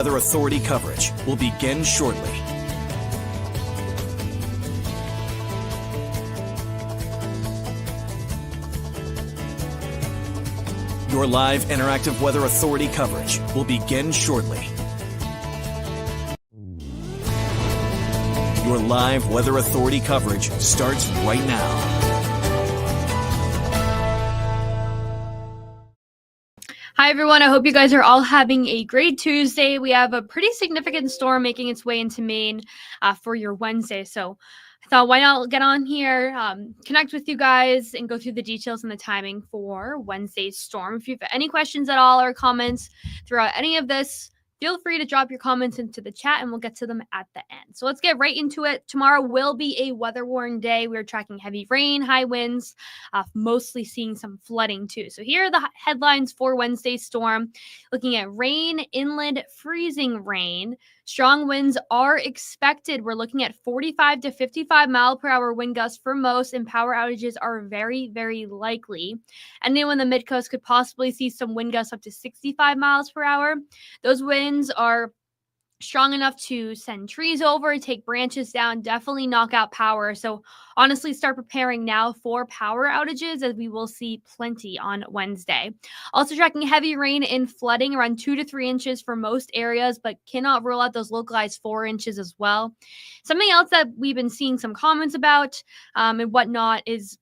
Weather Authority coverage will begin shortly. Your live interactive Weather Authority coverage will begin shortly. Your live Weather Authority coverage starts right now. Hi, everyone. I hope you guys are all having a great Tuesday. We have a pretty significant storm making its way into Maine for your Wednesday. So I thought, why not get on here, connect with you guys, and go through the details and the timing for Wednesday's storm. If you have any questions at all or comments throughout any of this, feel free to drop your comments into the chat and we'll get to them at the end. So let's get right into it. Tomorrow will be a weather-worn day. We're tracking heavy rain, high winds, mostly seeing some flooding too. So here are the headlines for Wednesday's storm. Looking at rain, inland freezing rain. Strong winds are expected. We're looking at 45 to 55 mile per hour wind gusts for most, and power outages are very, very likely. Anyone in the mid-coast could possibly see some wind gusts up to 65 miles per hour. Those winds are strong enough to send trees over, take branches down, definitely knock out power. So honestly, start preparing now for power outages, as we will see plenty on Wednesday. Also tracking heavy rain and flooding around 2 to 3 inches for most areas, but cannot rule out those localized 4 inches as well. Something else that we've been seeing some comments about and whatnot is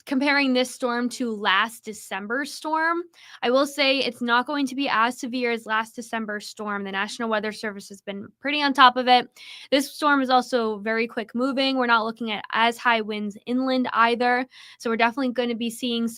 comparing this storm to last December's storm. I will say it's not going to be as severe as last December's storm. The National Weather Service has been pretty on top of it. This storm is also very quick moving. We're not looking at as high winds inland either. So we're definitely going to be seeing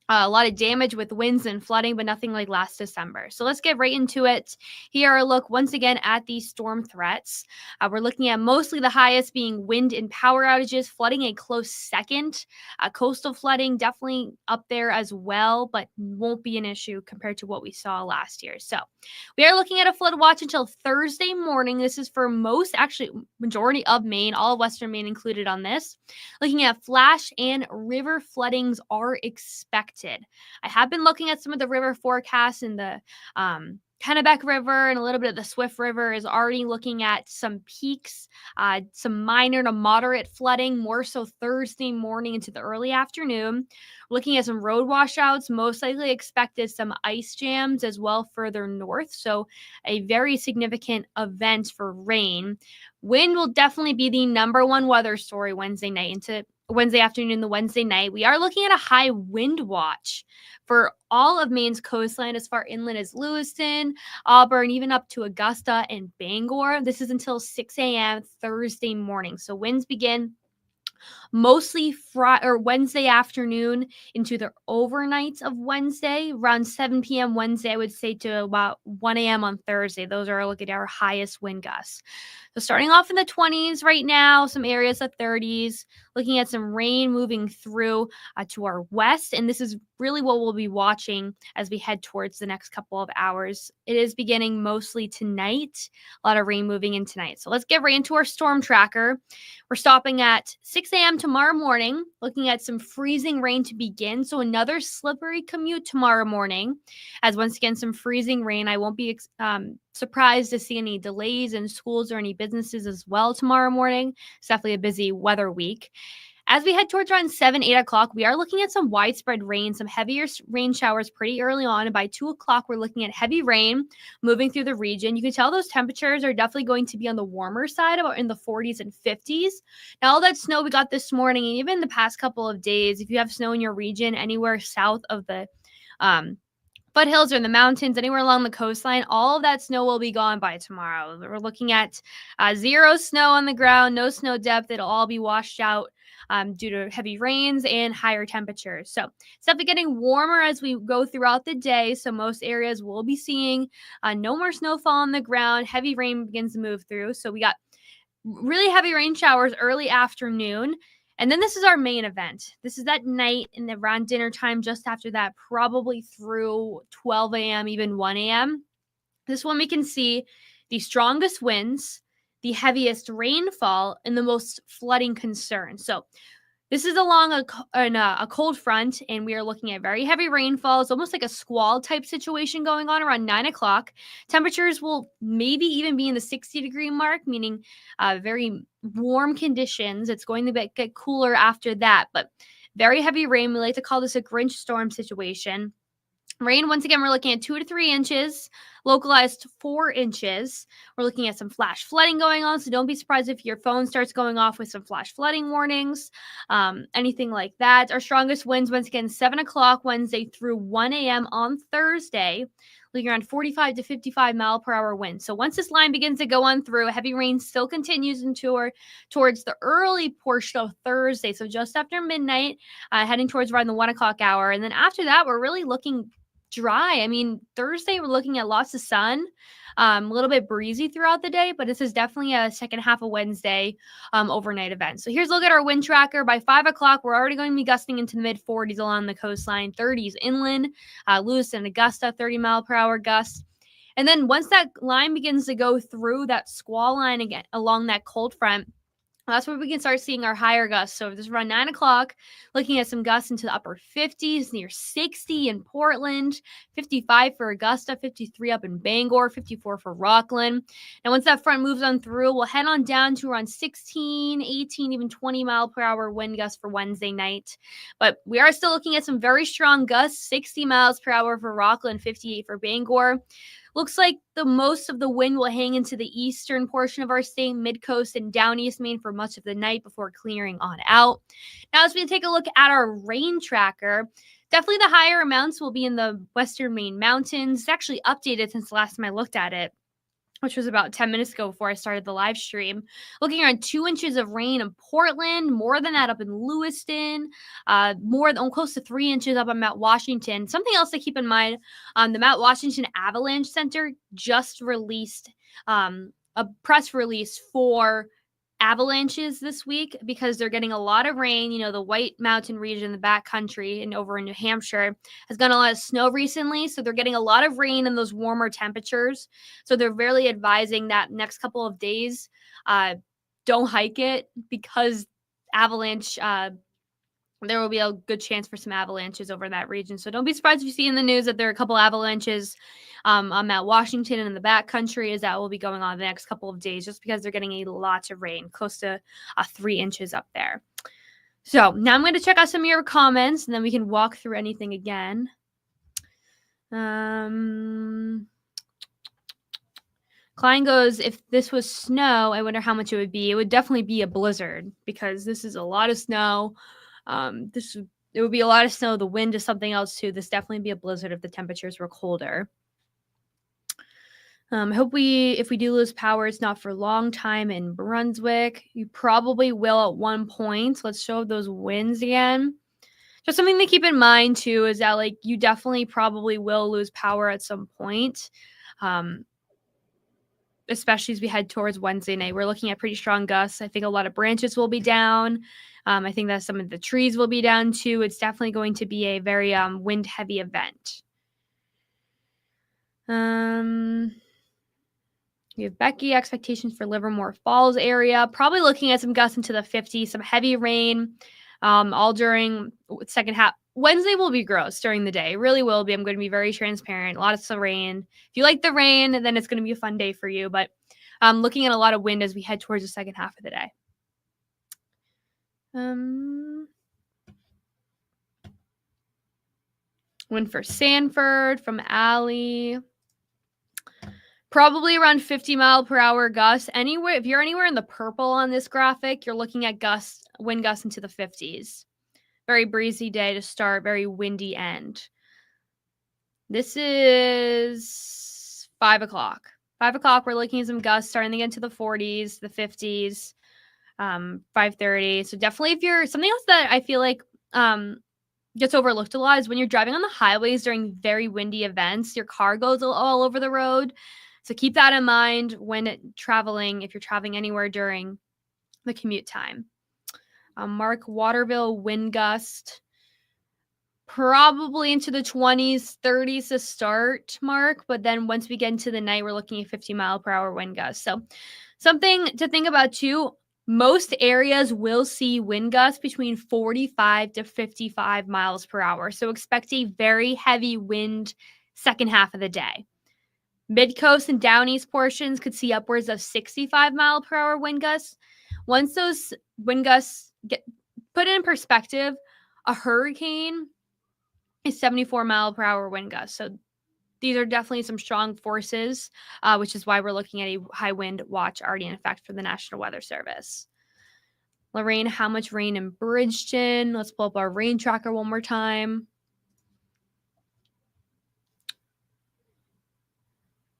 a lot of damage with winds and flooding, but nothing like last December. So let's get right into it. Here are a look once again at these storm threats. We're looking at mostly the highest being wind and power outages, flooding a close second. Coastal flooding definitely up there as well, but won't be an issue compared to what we saw last year. So we are looking at a flood watch until Thursday morning. This is for majority of Maine, all of Western Maine included on this. Looking at flash and river floodings are expected. I have been looking at some of the river forecasts, and the Kennebec River and a little bit of the Swift River is already looking at some peaks, some minor to moderate flooding, more so Thursday morning into the early afternoon. Looking at some road washouts, most likely expected some ice jams as well further north. So a very significant event for rain. Wind will definitely be the number one weather story Wednesday night into Wednesday afternoon, the Wednesday night. We are looking at a high wind watch for all of Maine's coastline as far inland as Lewiston, Auburn, even up to Augusta and Bangor. This is until 6 a.m. Thursday morning. So winds begin mostly Wednesday afternoon into the overnights of Wednesday, around 7 p.m. Wednesday, I would say, to about 1 a.m. on Thursday. Those are looking at our highest wind gusts. So starting off in the 20s right now, some areas of 30s, looking at some rain moving through to our west. And this is really what we'll be watching as we head towards the next couple of hours. It is beginning mostly tonight, a lot of rain moving in tonight. So let's get right into our storm tracker. We're stopping at 6 a.m. tomorrow morning, looking at some freezing rain to begin. So another slippery commute tomorrow morning, as once again, some freezing rain. I won't be surprised to see any delays in schools or any businesses as well tomorrow morning. It's definitely a busy weather week. As we head towards around 7, 8 o'clock, we are looking at some widespread rain, some heavier rain showers pretty early on. And by 2 o'clock, we're looking at heavy rain moving through the region. You can tell those temperatures are definitely going to be on the warmer side, about in the 40s and 50s. Now, all that snow we got this morning, and even the past couple of days, if you have snow in your region anywhere south of the foothills or in the mountains, anywhere along the coastline, all of that snow will be gone by tomorrow. We're looking at zero snow on the ground, no snow depth. It'll all be washed out due to heavy rains and higher temperatures. So it's definitely getting warmer as we go throughout the day. So most areas will be seeing no more snowfall on the ground. Heavy rain begins to move through. So we got really heavy rain showers early afternoon. And then this is our main event. This is that night and around dinner time, just after that, probably through 12 a.m., even 1 a.m. This one we can see the strongest winds, the heaviest rainfall, and the most flooding concerns. So This is along a cold front, and we are looking at very heavy rainfall. It's almost like a squall type situation going on around 9 o'clock. Temperatures will maybe even be in the 60-degree mark, meaning very warm conditions. It's going to get cooler after that, but very heavy rain. We like to call this a Grinch storm situation. Rain, once again, we're looking at 2 to 3 inches, localized 4 inches. We're looking at some flash flooding going on, so don't be surprised if your phone starts going off with some flash flooding warnings, anything like that. Our strongest winds, once again, 7 o'clock Wednesday through 1 a.m. on Thursday, looking around 45 to 55 mile per hour winds. So once this line begins to go on through, heavy rain still continues towards the early portion of Thursday, so just after midnight, heading towards around the 1 o'clock hour. And then after that, we're really looking dry. I mean, Thursday we're looking at lots of sun, a little bit breezy throughout the day, but this is definitely a second half of Wednesday overnight event. So here's a look at our wind tracker. By 5 o'clock, we're already going to be gusting into the mid 40s along the coastline, 30s inland, Lewiston, Augusta, 30 mile per hour gusts. And then once that line begins to go through that squall line again along that cold front, that's where we can start seeing our higher gusts. So this is around 9 o'clock, looking at some gusts into the upper 50s, near 60 in Portland, 55 for Augusta, 53 up in Bangor, 54 for Rockland. And once that front moves on through, we'll head on down to around 16, 18, even 20 mile per hour wind gusts for Wednesday night. But we are still looking at some very strong gusts, 60 miles per hour for Rockland, 58 for Bangor. Looks like the most of the wind will hang into the eastern portion of our state, mid-coast and down East Maine for much of the night before clearing on out. Now, as we take a look at our rain tracker, definitely the higher amounts will be in the western Maine mountains. It's actually updated since the last time I looked at it, which was about 10 minutes ago before I started the live stream. Looking around 2 inches of rain in Portland, more than that up in Lewiston, close to 3 inches up on Mount Washington. Something else to keep in mind, the Mount Washington Avalanche Center just released a press release for avalanches this week because they're getting a lot of rain. You know, the White Mountain region, the back country, and over in New Hampshire has gotten a lot of snow recently. So they're getting a lot of rain and those warmer temperatures. So they're really advising that next couple of days, don't hike it because avalanche, there will be a good chance for some avalanches over that region. So don't be surprised if you see in the news that there are a couple avalanches on Mount Washington and in the back country, as that will be going on the next couple of days just because they're getting a lot of rain, close to 3 inches up there. So now I'm going to check out some of your comments and then we can walk through anything again. Klein goes, if this was snow, I wonder how much it would be. It would definitely be a blizzard because this is a lot of snow. It would be a lot of snow. The wind is something else too. This definitely be a blizzard if the temperatures were colder. I hope if we do lose power, it's not for a long time in Brunswick. You probably will at one point. Let's show those winds again. Just something to keep in mind too is that like you definitely probably will lose power at some point. Especially as we head towards Wednesday night. We're looking at pretty strong gusts. I think a lot of branches will be down. I think that some of the trees will be down too. It's definitely going to be a very wind-heavy event. We have Becky, expectations for Livermore Falls area. Probably looking at some gusts into the 50s, some heavy rain all during second half. Wednesday will be gross during the day. It really will be. I'm going to be very transparent. A lot of rain. If you like the rain, then it's going to be a fun day for you. But looking at a lot of wind as we head towards the second half of the day. Wind for Sanford from Allie. Probably around 50 mile per hour gusts. If you're anywhere in the purple on this graphic, you're looking at wind gusts into the 50s. Very breezy day to start, very windy end. This is 5 o'clock. 5 o'clock, we're looking at some gusts starting to get into the 40s, the 50s, 5:30. So definitely if you're, something else that I feel like gets overlooked a lot is when you're driving on the highways during very windy events, your car goes all over the road. So keep that in mind when traveling, if you're traveling anywhere during the commute time. Mark Waterville wind gust, probably into the 20s, 30s to start, Mark. But then once we get into the night, we're looking at 50 mile per hour wind gusts. So something to think about too. Most areas will see wind gusts between 45 to 55 miles per hour. So expect a very heavy wind second half of the day. Mid-coast and down east portions could see upwards of 65 mile per hour wind gusts. Once those wind gusts get put in perspective, a hurricane is 74 mile per hour wind gusts. So these are definitely some strong forces, which is why we're looking at a high wind watch already in effect for the National Weather Service. Lorraine, how much rain in Bridgeton? Let's pull up our rain tracker one more time.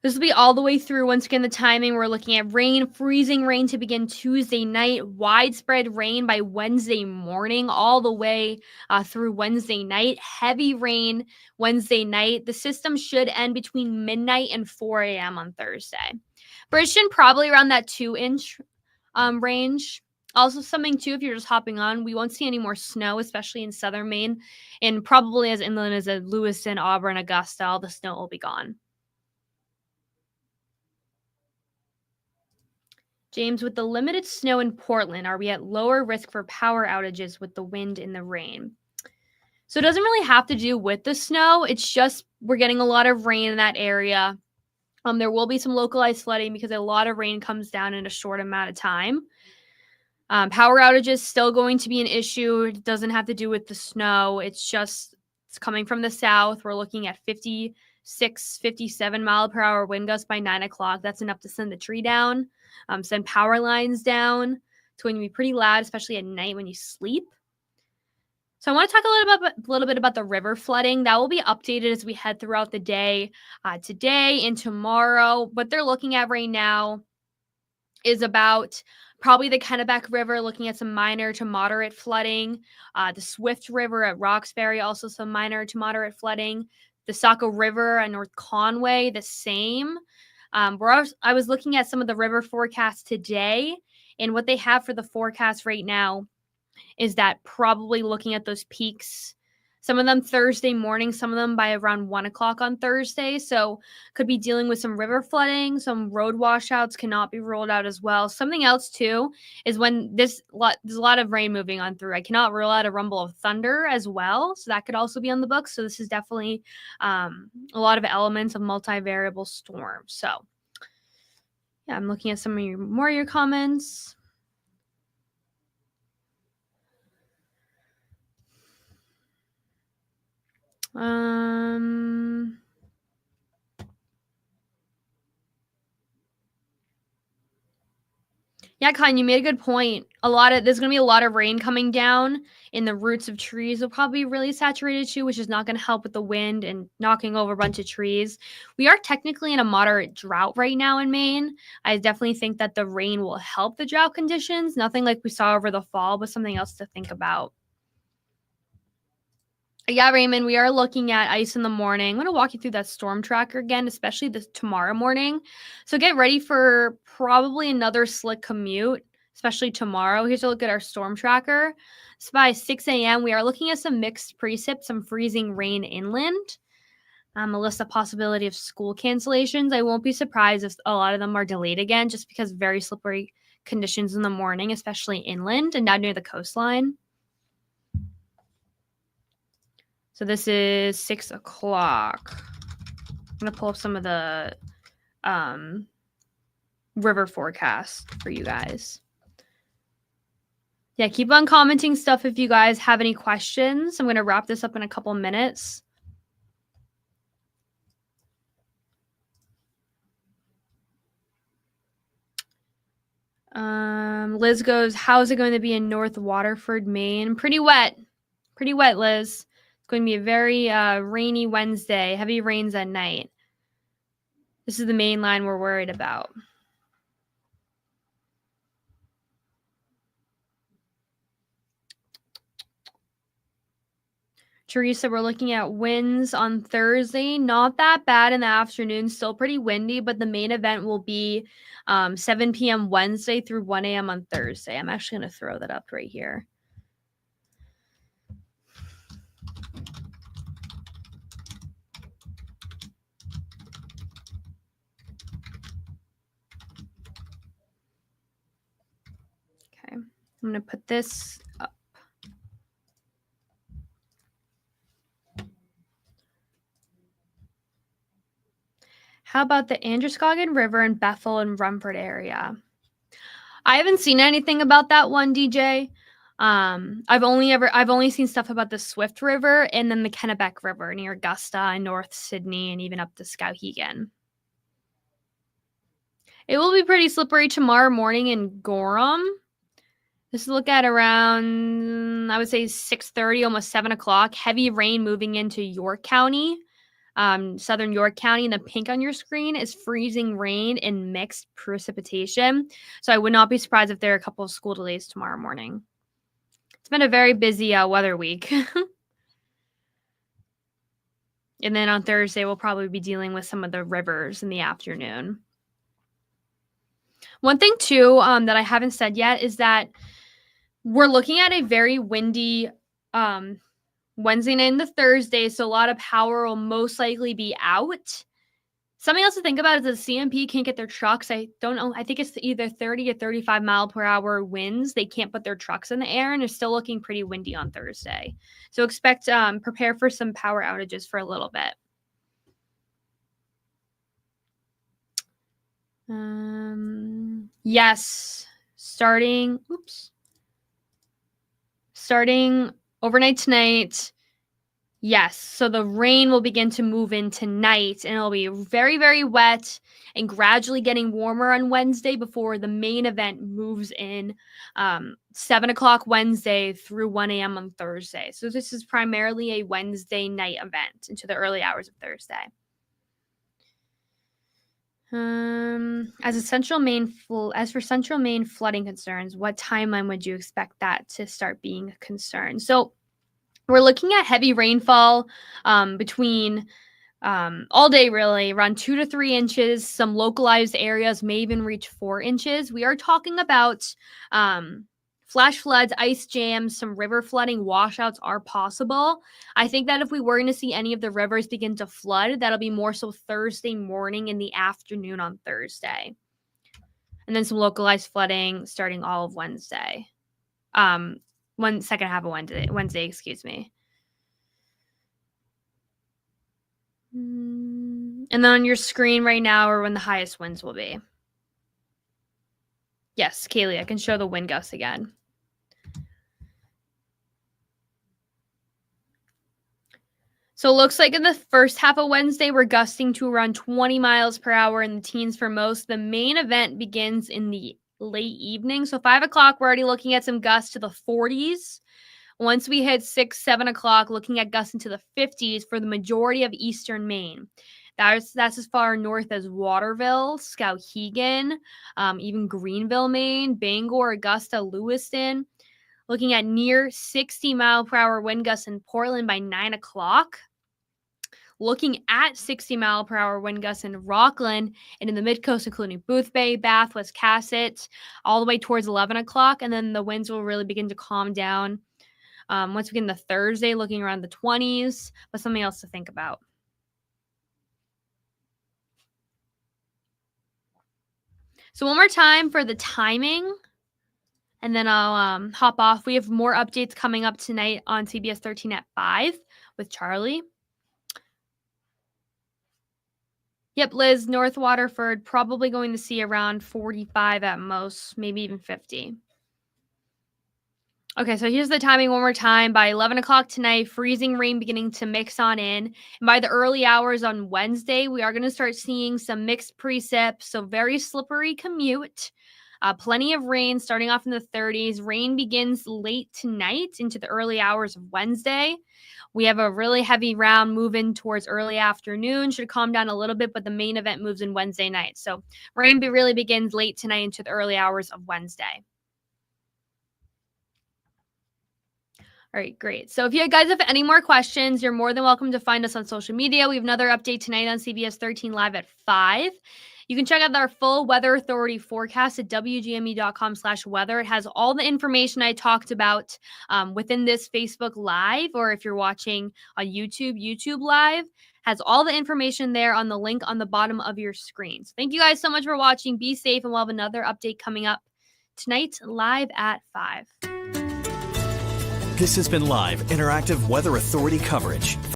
This will be all the way through. Once again, the timing, we're looking at rain, freezing rain to begin Tuesday night, widespread rain by Wednesday morning, all the way through Wednesday night, heavy rain Wednesday night. The system should end between midnight and 4 a.m. on Thursday. Bridgeton, probably around that 2-inch range. Also, something too, if you're just hopping on, we won't see any more snow, especially in southern Maine, and probably as inland as Lewiston, Auburn, Augusta, all the snow will be gone. James, with the limited snow in Portland, are we at lower risk for power outages with the wind and the rain? So it doesn't really have to do with the snow. It's just we're getting a lot of rain in that area. There will be some localized flooding because a lot of rain comes down in a short amount of time. Power outages still going to be an issue. It doesn't have to do with the snow. It's coming from the south. We're looking at 56, 57 mile per hour wind gusts by 9 o'clock. That's enough to send the tree down, send power lines down. It's going to be pretty loud, especially at night when you sleep. So I want to talk a little bit about the river flooding. That will be updated as we head throughout the day, today and tomorrow. What they're looking at right now is about probably the Kennebec River, looking at some minor to moderate flooding. The Swift River at Roxbury, also some minor to moderate flooding. The Saco River at North Conway, the same. I was looking at some of the river forecasts today, and what they have for the forecast right now is that probably looking at those peaks, some of them Thursday morning, some of them by around 1 o'clock on Thursday. So could be dealing with some river flooding, some road washouts cannot be ruled out as well. Something else too is when there's a lot of rain moving on through. I cannot rule out a rumble of thunder as well. So that could also be on the books. So this is definitely a lot of elements of multivariable storm. So yeah, I'm looking at some of your comments. Yeah, Con, you made a good point. There's gonna be a lot of rain coming down, and the roots of trees will probably be really saturated too, which is not gonna help with the wind and knocking over a bunch of trees. We are technically in a moderate drought right now in Maine. I definitely think that the rain will help the drought conditions. Nothing like we saw over the fall, but something else to think about. Yeah, Raymond, we are looking at ice in the morning. I'm going to walk you through that storm tracker again, especially this tomorrow morning. So get ready for probably another slick commute, especially tomorrow. Here's a look at our storm tracker. So by 6 a.m., we are looking at some mixed precip, some freezing rain inland. A list of possibility of school cancellations. I won't be surprised if a lot of them are delayed again, just because very slippery conditions in the morning, especially inland and down near the coastline. So this is 6 o'clock. I'm going to pull up some of the river forecast for you guys. Yeah, keep on commenting stuff if you guys have any questions. I'm going to wrap this up in a couple minutes. Liz goes, how's it going to be in North Waterford, Maine? Pretty wet. Pretty wet, Liz. It's going to be a very rainy Wednesday. Heavy rains at night. This is the main line we're worried about. Teresa, we're looking at winds on Thursday. Not that bad in the afternoon. Still pretty windy, but the main event will be 7 p.m. Wednesday through 1 a.m. on Thursday. I'm actually going to throw that up right here. I'm going to put this up. How about the Androscoggin River in Bethel and Rumford area? I haven't seen anything about that one, DJ. I've only seen stuff about the Swift River and then the Kennebec River near Augusta and North Sydney and even up to Skowhegan. It will be pretty slippery tomorrow morning in Gorham. Let's look at around, I would say 6:30, almost 7 o'clock. Heavy rain moving into York County, southern York County. And the pink on your screen is freezing rain and mixed precipitation. So I would not be surprised if there are a couple of school delays tomorrow morning. It's been a very busy weather week. And then on Thursday, we'll probably be dealing with some of the rivers in the afternoon. One thing, too, that I haven't said yet is that we're looking at a very windy Wednesday night into Thursday, so a lot of power will most likely be out. Something else to think about is the CMP can't get their trucks. I don't know. I think it's either 30 or 35 mile per hour winds. They can't put their trucks in the air, and it's still looking pretty windy on Thursday. So prepare for some power outages for a little bit. Yes, starting overnight tonight. Yes, so the rain will begin to move in tonight, and it'll be very, very wet and gradually getting warmer on Wednesday before the main event moves in 7 o'clock Wednesday through 1 a.m. on Thursday. So this is primarily a Wednesday night event into the early hours of Thursday. As for central Maine flooding concerns, what timeline would you expect that to start being a concern? So we're looking at heavy rainfall between all day, really, around 2 to 3 inches. Some localized areas may even reach 4 inches. We are talking about flash floods, ice jams, some river flooding, washouts are possible. I think that if we were going to see any of the rivers begin to flood, that'll be more so Thursday morning in the afternoon on Thursday. And then some localized flooding starting all of Wednesday. Second half of Wednesday, excuse me. And then on your screen right now are when the highest winds will be. Yes, Kaylee, I can show the wind gusts again. So it looks like in the first half of Wednesday, we're gusting to around 20 miles per hour in the teens for most. The main event begins in the late evening. So 5 o'clock, we're already looking at some gusts to the 40s. Once we hit 6, 7 o'clock, looking at gusts into the 50s for the majority of eastern Maine. That's as far north as Waterville, Skowhegan, even Greenville, Maine, Bangor, Augusta, Lewiston. Looking at near 60 mile per hour wind gusts in Portland by 9 o'clock. Looking at 60 mile per hour wind gusts in Rockland and in the mid-coast, including Boothbay, Bath, Westcasset, all the way towards 11 o'clock. And then the winds will really begin to calm down once we get into Thursday, looking around the 20s, but something else to think about. So one more time for the timing, and then I'll hop off. We have more updates coming up tonight on CBS 13 at 5 with Charlie. Yep, Liz, North Waterford, probably going to see around 45 at most, maybe even 50. Okay, so here's the timing one more time. By 11 o'clock tonight, freezing rain beginning to mix on in. And by the early hours on Wednesday, we are going to start seeing some mixed precip, so very slippery commute. Plenty of rain starting off in the 30s. Rain begins late tonight into the early hours of Wednesday. We have a really heavy round moving towards early afternoon. Should calm down a little bit, but the main event moves in Wednesday night. So rain really begins late tonight into the early hours of Wednesday. All right, great. So if you guys have any more questions, you're more than welcome to find us on social media. We have another update tonight on CBS 13 Live at 5. You can check out our full Weather Authority forecast at wgme.com/weather. It has all the information I talked about within this Facebook Live, or if you're watching on YouTube Live, has all the information there on the link on the bottom of your screen. So thank you guys so much for watching. Be safe, and we'll have another update coming up tonight live at 5. This has been live interactive Weather Authority coverage.